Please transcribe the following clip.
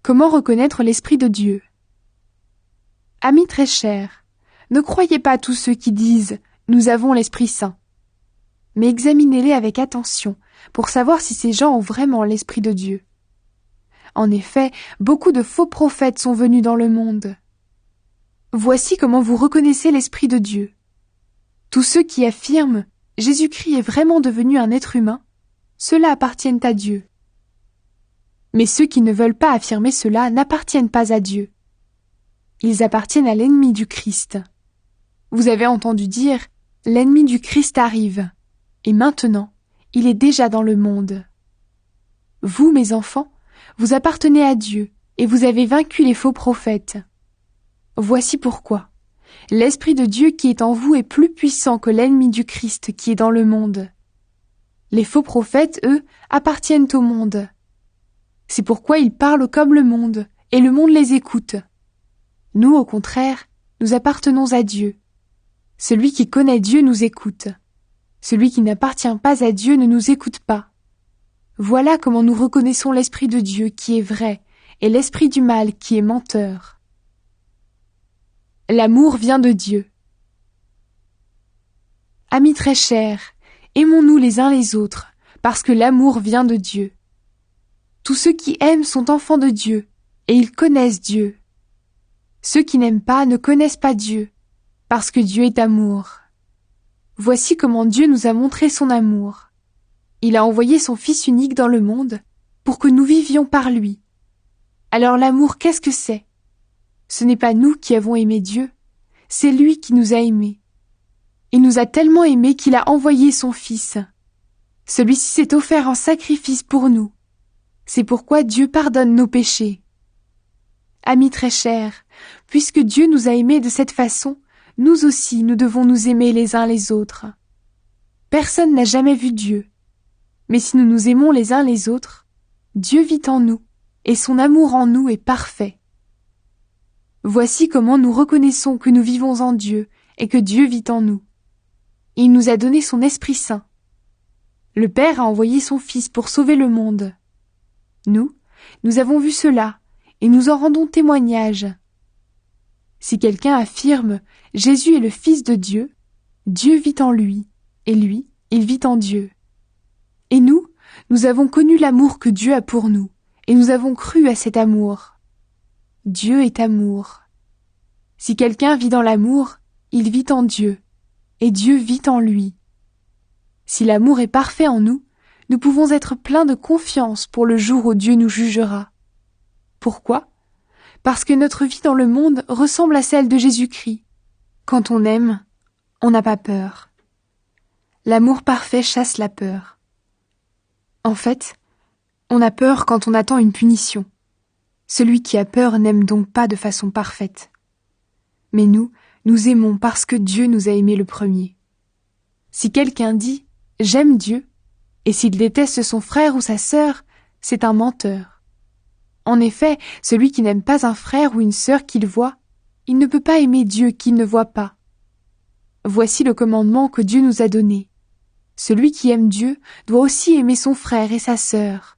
Comment reconnaître l'Esprit de Dieu? Amis très chers, ne croyez pas tous ceux qui disent « Nous avons l'Esprit Saint », mais examinez-les avec attention pour savoir si ces gens ont vraiment l'Esprit de Dieu. En effet, beaucoup de faux prophètes sont venus dans le monde. Voici comment vous reconnaissez l'Esprit de Dieu. Tous ceux qui affirment « Jésus-Christ est vraiment devenu un être humain », ceux-là appartiennent à Dieu. Mais ceux qui ne veulent pas affirmer cela n'appartiennent pas à Dieu. Ils appartiennent à l'ennemi du Christ. Vous avez entendu dire « L'ennemi du Christ arrive », et maintenant, il est déjà dans le monde. Vous, mes enfants, vous appartenez à Dieu et vous avez vaincu les faux prophètes. Voici pourquoi. L'Esprit de Dieu qui est en vous est plus puissant que l'ennemi du Christ qui est dans le monde. Les faux prophètes, eux, appartiennent au monde. C'est pourquoi ils parlent comme le monde, et le monde les écoute. Nous, au contraire, nous appartenons à Dieu. Celui qui connaît Dieu nous écoute. Celui qui n'appartient pas à Dieu ne nous écoute pas. Voilà comment nous reconnaissons l'Esprit de Dieu qui est vrai, et l'Esprit du mal qui est menteur. L'amour vient de Dieu. Amis très chers, aimons-nous les uns les autres, parce que l'amour vient de Dieu. Tous ceux qui aiment sont enfants de Dieu, et ils connaissent Dieu. Ceux qui n'aiment pas ne connaissent pas Dieu, parce que Dieu est amour. Voici comment Dieu nous a montré son amour. Il a envoyé son Fils unique dans le monde pour que nous vivions par lui. Alors l'amour, qu'est-ce que c'est? Ce n'est pas nous qui avons aimé Dieu, c'est lui qui nous a aimés. Il nous a tellement aimés qu'il a envoyé son Fils. Celui-ci s'est offert en sacrifice pour nous. C'est pourquoi Dieu pardonne nos péchés. Amis très chers, puisque Dieu nous a aimés de cette façon, nous aussi nous devons nous aimer les uns les autres. Personne n'a jamais vu Dieu. Mais si nous nous aimons les uns les autres, Dieu vit en nous, et son amour en nous est parfait. Voici comment nous reconnaissons que nous vivons en Dieu et que Dieu vit en nous. Il nous a donné son Esprit Saint. Le Père a envoyé son Fils pour sauver le monde. Nous avons vu cela, et nous en rendons témoignage. Si quelqu'un affirme « Jésus est le Fils de Dieu », Dieu vit en lui, et lui, il vit en Dieu. Et nous avons connu l'amour que Dieu a pour nous, et nous avons cru à cet amour. Dieu est amour. Si quelqu'un vit dans l'amour, il vit en Dieu, et Dieu vit en lui. Si l'amour est parfait en nous, nous pouvons être pleins de confiance pour le jour où Dieu nous jugera. Pourquoi? Parce que notre vie dans le monde ressemble à celle de Jésus-Christ. Quand on aime, on n'a pas peur. L'amour parfait chasse la peur. En fait, on a peur quand on attend une punition. Celui qui a peur n'aime donc pas de façon parfaite. Mais nous aimons parce que Dieu nous a aimés le premier. Si quelqu'un dit « J'aime Dieu », et s'il déteste son frère ou sa sœur, c'est un menteur. En effet, celui qui n'aime pas un frère ou une sœur qu'il voit, il ne peut pas aimer Dieu qu'il ne voit pas. Voici le commandement que Dieu nous a donné. Celui qui aime Dieu doit aussi aimer son frère et sa sœur.